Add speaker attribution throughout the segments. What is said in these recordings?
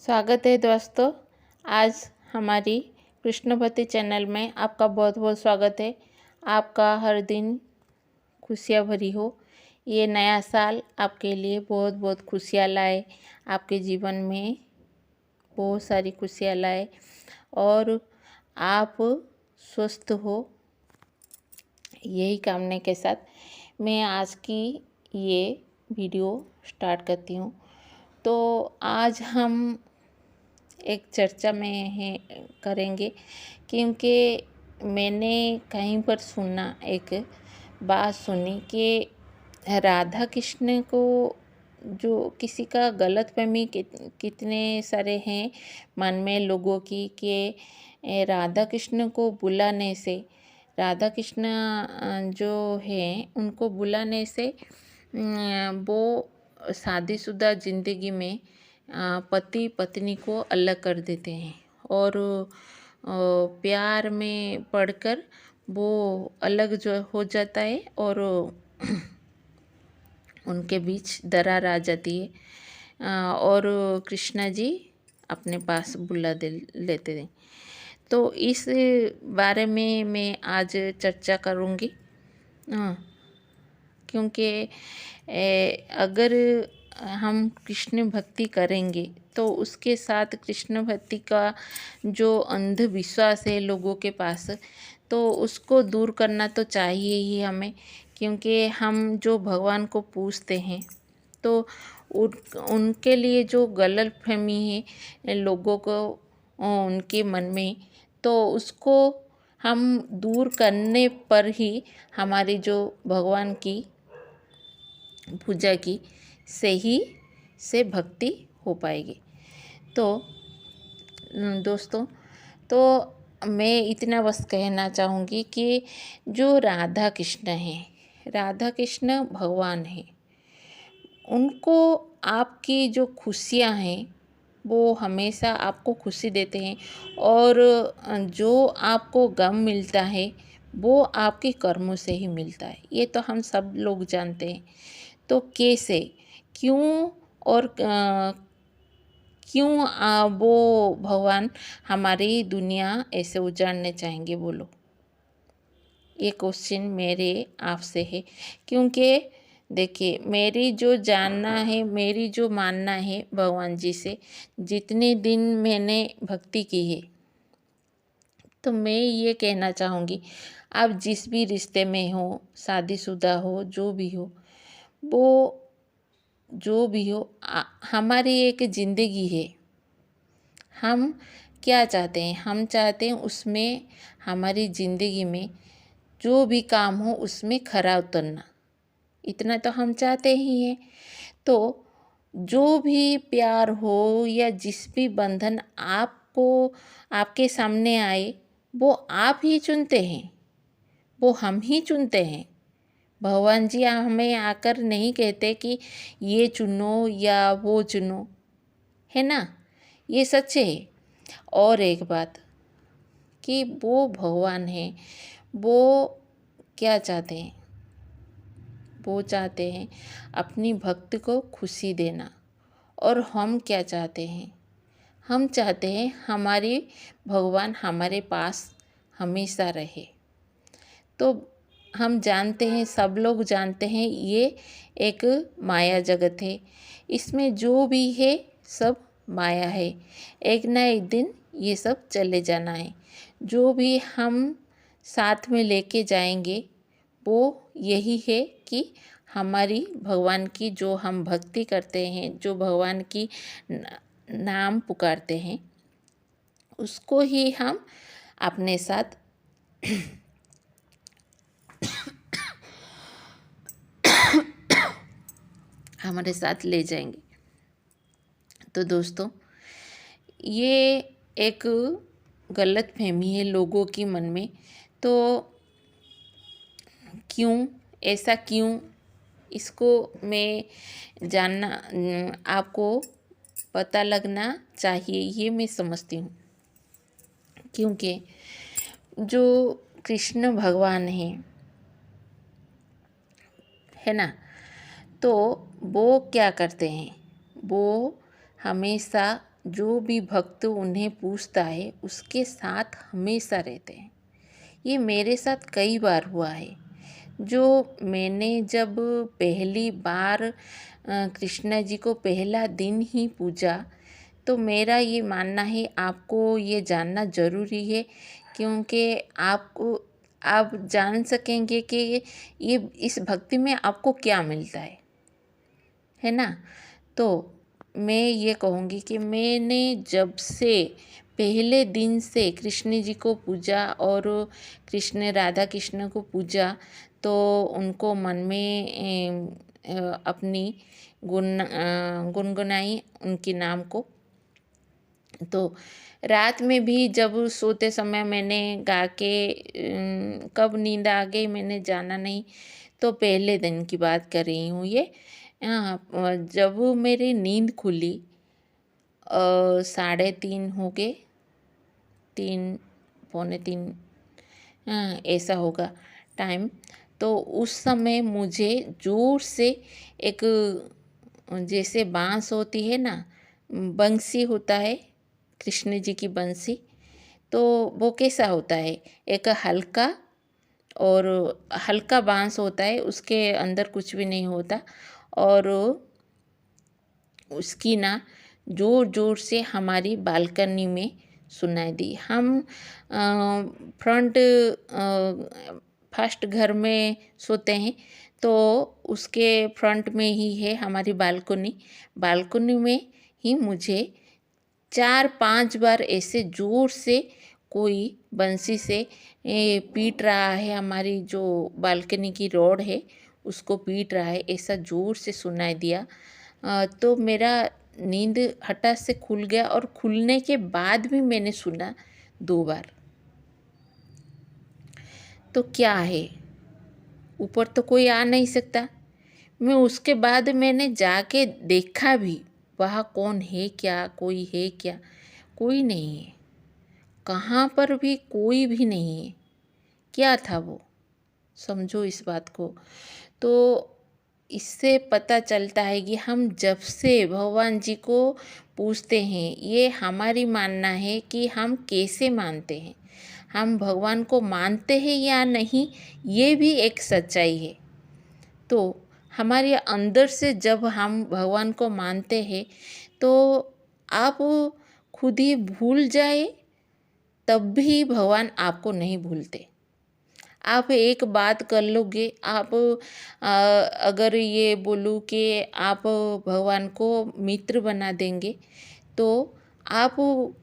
Speaker 1: स्वागत है दोस्तों। आज हमारी कृष्ण भक्ति चैनल में आपका बहुत बहुत स्वागत है। आपका हर दिन खुशियाँ भरी हो। ये नया साल आपके लिए बहुत बहुत खुशियाँ लाए, आपके जीवन में बहुत सारी खुशियाँ लाए और आप स्वस्थ हो, यही कामना के साथ मैं आज की ये वीडियो स्टार्ट करती हूँ। तो आज हम एक चर्चा में है करेंगे, क्योंकि मैंने कहीं पर सुना, एक बात सुनी कि राधा कृष्ण को जो किसी का गलतफहमी कितने सारे हैं मन में लोगों की कि राधा कृष्ण को बुलाने से, राधा कृष्ण जो हैं उनको बुलाने से वो शादीशुदा ज़िंदगी में पति पत्नी को अलग कर देते हैं और प्यार में पड़कर वो अलग जो हो जाता है और उनके बीच दरार आ जाती है और कृष्णा जी अपने पास बुला लेते हैं। तो इस बारे में मैं आज चर्चा करूँगी, क्योंकि अगर हम कृष्ण भक्ति करेंगे तो उसके साथ कृष्ण भक्ति का जो अंधविश्वास है लोगों के पास, तो उसको दूर करना तो चाहिए ही हमें। क्योंकि हम जो भगवान को पूजते हैं तो उनके लिए जो गलतफहमी है लोगों को उनके मन में, तो उसको हम दूर करने पर ही हमारी जो भगवान की पूजा की सही से भक्ति हो पाएगी। तो दोस्तों, तो मैं इतना बस कहना चाहूँगी कि जो राधा कृष्ण हैं, राधा कृष्ण भगवान हैं, उनको आपकी जो खुशियाँ हैं वो हमेशा आपको खुशी देते हैं और जो आपको गम मिलता है वो आपके कर्मों से ही मिलता है। ये तो हम सब लोग जानते हैं। तो कैसे, क्यों और क्यों वो भगवान हमारी दुनिया ऐसे उजाड़ने चाहेंगे, बोलो? ये क्वेश्चन मेरे आपसे है। क्योंकि देखिए, मेरी जो जानना है, मेरी जो मानना है भगवान जी से, जितने दिन मैंने भक्ति की है, तो मैं ये कहना चाहूँगी, आप जिस भी रिश्ते में हो, शादीशुदा हो, जो भी हो, वो जो भी हो, हमारी एक ज़िंदगी है। हम क्या चाहते हैं? हम चाहते हैं उसमें, हमारी ज़िंदगी में जो भी काम हो उसमें खरा उतरना, इतना तो हम चाहते ही हैं। तो जो भी प्यार हो या जिस भी बंधन आपको आपके सामने आए, वो आप ही चुनते हैं, वो हम ही चुनते हैं। भगवान जी हमें आकर नहीं कहते कि ये चुनो या वो चुनो, है ना? ये सच है। और एक बात कि वो भगवान है, वो क्या चाहते हैं? वो चाहते हैं अपनी भक्त को खुशी देना। और हम क्या चाहते हैं? हम चाहते हैं हमारी भगवान हमारे पास हमेशा रहे। तो हम जानते हैं, सब लोग जानते हैं, ये एक माया जगत है। इसमें जो भी है सब माया है। एक ना एक दिन ये सब चले जाना है। जो भी हम साथ में लेके जाएंगे वो यही है कि हमारी भगवान की जो हम भक्ति करते हैं, जो भगवान की नाम पुकारते हैं, उसको ही हम अपने साथ हमारे साथ ले जाएंगे। तो दोस्तों, ये एक गलत फहमी है लोगों की मन में। तो क्यों, ऐसा क्यों, इसको मैं जानना, आपको पता लगना चाहिए, ये मैं समझती हूँ। क्योंकि जो कृष्ण भगवान हैं, है ना, तो वो क्या करते हैं? वो हमेशा जो भी भक्त उन्हें पूछता है उसके साथ हमेशा रहते हैं। ये मेरे साथ कई बार हुआ है। जो मैंने जब पहली बार कृष्णा जी को पहला दिन ही पूजा, तो मेरा ये मानना है आपको ये जानना ज़रूरी है, क्योंकि आप जान सकेंगे कि ये इस भक्ति में आपको क्या मिलता है ना। तो मैं ये कहूँगी कि मैंने जब से पहले दिन से कृष्ण जी को पूजा और कृष्ण राधा कृष्ण को पूजा, तो उनको मन में अपनी गुनगुनाई उनके नाम को। तो रात में भी जब सोते समय मैंने गा के कब नींद आ गई मैंने जाना नहीं। तो पहले दिन की बात कर रही हूँ ये। जब मेरी नींद खुली 3:30 हो गए, 3 पौने 3 ऐसा होगा टाइम। तो उस समय मुझे ज़ोर से एक जैसे बांस होती है ना, बंसी होता है कृष्ण जी की बंसी, तो वो कैसा होता है, एक हल्का बांस होता है, उसके अंदर कुछ भी नहीं होता, और उसकी ना ज़ोर ज़ोर से हमारी बालकनी में सुनाई दी। हम फ्रंट फर्स्ट घर में सोते हैं, तो उसके फ्रंट में ही है हमारी बालकनी में ही मुझे 4-5 बार ऐसे ज़ोर से कोई बंसी से पीट रहा है, हमारी जो बालकनी की रोड है उसको पीट रहा है, ऐसा ज़ोर से सुनाई दिया। तो मेरा नींद हठात से खुल गया, और खुलने के बाद भी मैंने सुना 2 बार। तो क्या है, ऊपर तो कोई आ नहीं सकता। मैं उसके बाद मैंने जाके देखा भी, वहाँ कौन है क्या, कोई है क्या, कोई नहीं है। कहाँ पर भी कोई भी नहीं है। क्या था वो, समझो इस बात को। तो इससे पता चलता है कि हम जब से भगवान जी को पूछते हैं, ये हमारी मानना है कि हम कैसे मानते हैं, हम भगवान को मानते हैं या नहीं, ये भी एक सच्चाई है। तो हमारे अंदर से जब हम भगवान को मानते हैं, तो आप खुद ही भूल जाए तब भी भगवान आपको नहीं भूलते। आप एक बात कर लोगे, आप अगर ये बोलूँ कि आप भगवान को मित्र बना देंगे, तो आप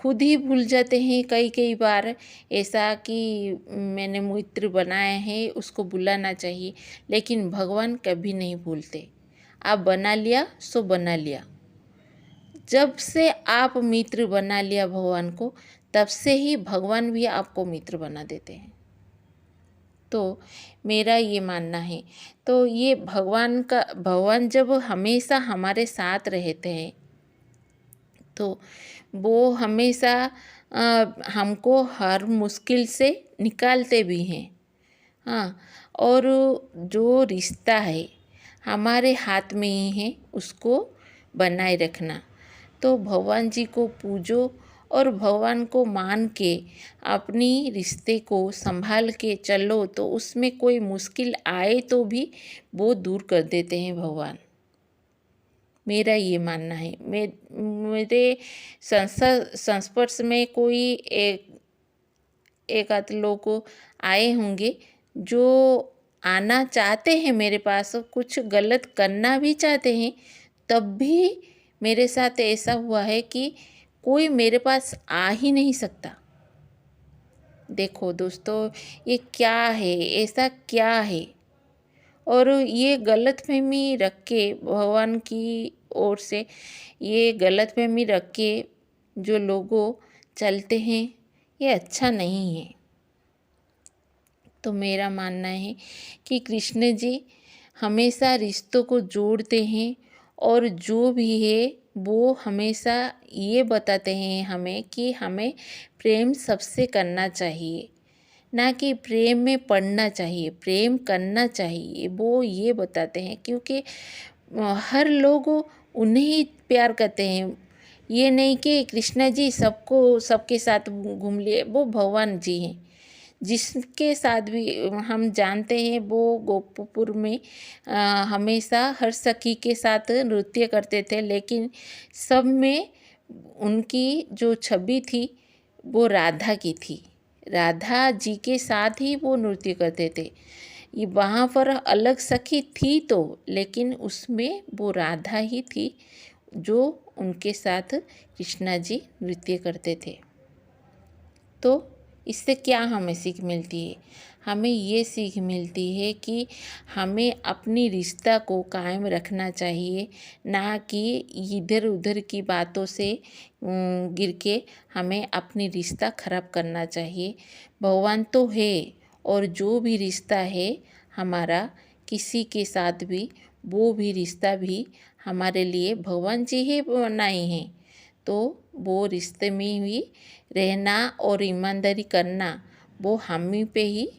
Speaker 1: खुद ही भूल जाते हैं कई बार ऐसा कि मैंने मित्र बनाया है, उसको बुलाना चाहिए, लेकिन भगवान कभी नहीं भूलते। आप बना लिया सो बना लिया। जब से आप मित्र बना लिया भगवान को, तब से ही भगवान भी आपको मित्र बना देते हैं। तो मेरा ये मानना है। तो ये भगवान जब हमेशा हमारे साथ रहते हैं, तो वो हमेशा हमको हर मुश्किल से निकालते भी हैं। हाँ, और जो रिश्ता है हमारे हाथ में ही है उसको बनाए रखना। तो भगवान जी को पूजो और भगवान को मान के अपनी रिश्ते को संभाल के चलो, तो उसमें कोई मुश्किल आए तो भी वो दूर कर देते हैं भगवान। मेरा ये मानना है। मेरे संस्पर्श में कोई एक आध लोग आए होंगे जो आना चाहते हैं मेरे पास, कुछ गलत करना भी चाहते हैं, तब भी मेरे साथ ऐसा हुआ है कि कोई मेरे पास आ ही नहीं सकता। देखो दोस्तों, ये क्या है, ऐसा क्या है। और ये गलतफहमी रख के भगवान की ओर से, ये गलतफहमी रख के जो लोगों चलते हैं, ये अच्छा नहीं है। तो मेरा मानना है कि कृष्ण जी हमेशा रिश्तों को जोड़ते हैं, और जो भी है वो हमेशा ये बताते हैं हमें कि हमें प्रेम सबसे करना चाहिए, ना कि प्रेम में पड़ना चाहिए, प्रेम करना चाहिए, वो ये बताते हैं। क्योंकि हर लोग उन्हें ही प्यार करते हैं। ये नहीं कि कृष्ण जी सबके साथ घूम लिए, वो भगवान जी हैं जिसके साथ भी हम जानते हैं वो गोपपुर में हमेशा हर सखी के साथ नृत्य करते थे, लेकिन सब में उनकी जो छवि थी वो राधा की थी। राधा जी के साथ ही वो नृत्य करते थे। ये वहाँ पर अलग सखी थी तो, लेकिन उसमें वो राधा ही थी जो उनके साथ कृष्णा जी नृत्य करते थे। तो इससे क्या हमें सीख मिलती है? हमें ये सीख मिलती है कि हमें अपनी रिश्ता को कायम रखना चाहिए, ना कि इधर उधर की बातों से गिर के हमें अपनी रिश्ता खराब करना चाहिए। भगवान तो है, और जो भी रिश्ता है हमारा किसी के साथ भी, वो भी रिश्ता भी हमारे लिए भगवान जी ही बनाए हैं। तो वो रिश्ते में भी रहना और ईमानदारी करना वो हम ही पे ही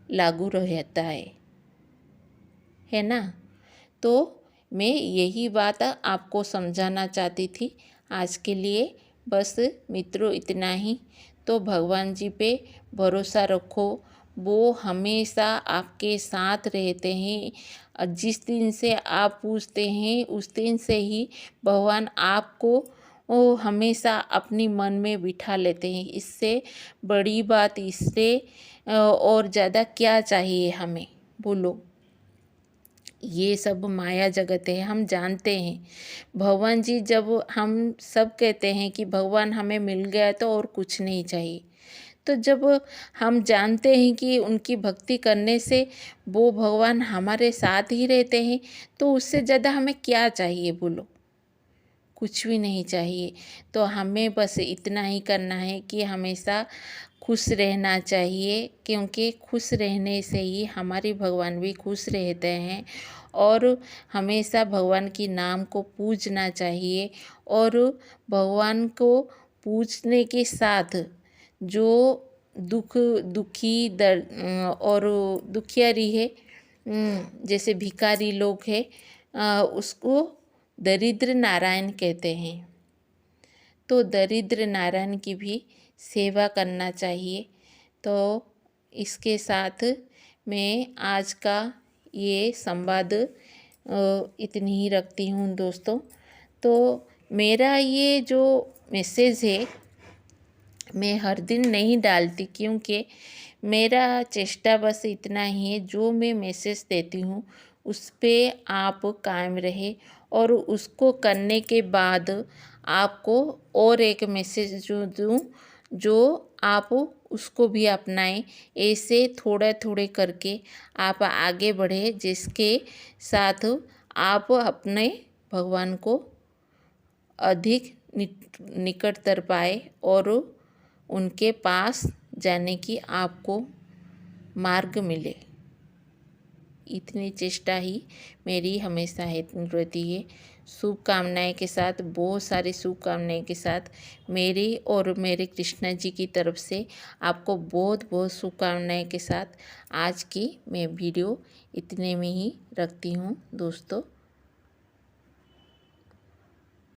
Speaker 1: लागू रहता है ना। तो मैं यही बात आपको समझाना चाहती थी। आज के लिए बस मित्रों इतना ही। तो भगवान जी पे भरोसा रखो, वो हमेशा आपके साथ रहते हैं। जिस दिन से आप पूछते हैं उस दिन से ही भगवान आपको वो हमेशा अपनी मन में बिठा लेते हैं। इससे बड़ी बात, इससे और ज़्यादा क्या चाहिए हमें, बोलो। ये सब माया जगत है, हम जानते हैं। भगवान जी, जब हम सब कहते हैं कि भगवान हमें मिल गया तो और कुछ नहीं चाहिए, तो जब हम जानते हैं कि उनकी भक्ति करने से वो भगवान हमारे साथ ही रहते हैं, तो उससे ज़्यादा हमें क्या चाहिए, बोलो। कुछ भी नहीं चाहिए। तो हमें बस इतना ही करना है कि हमेशा खुश रहना चाहिए, क्योंकि खुश रहने से ही हमारे भगवान भी खुश रहते हैं। और हमेशा भगवान की नाम को पूजना चाहिए, और भगवान को पूजने के साथ जो दुखी और दुखियारी है, जैसे भिखारी लोग है, उसको दरिद्र नारायण कहते हैं। तो दरिद्र नारायण की भी सेवा करना चाहिए। तो इसके साथ मैं आज का ये संवाद इतनी ही रखती हूँ दोस्तों। तो मेरा ये जो मैसेज है मैं हर दिन नहीं डालती, क्योंकि मेरा चेष्टा बस इतना ही है, जो मैं मैसेज देती हूँ उस पे आप कायम रहे, और उसको करने के बाद आपको और एक मैसेज जो दूँ जो आप उसको भी अपनाएं। ऐसे थोड़ा थोड़े करके आप आगे बढ़े, जिसके साथ आप अपने भगवान को अधिक निकटतर पाए और उनके पास जाने की आपको मार्ग मिले। इतनी चेष्टा ही मेरी हमेशा रहती है। शुभकामनाएं के साथ, बहुत सारी शुभकामनाएं के साथ, मेरी और मेरे कृष्णा जी की तरफ से आपको बहुत बहुत शुभकामनाएं के साथ आज की मैं वीडियो इतने में ही रखती हूँ दोस्तों।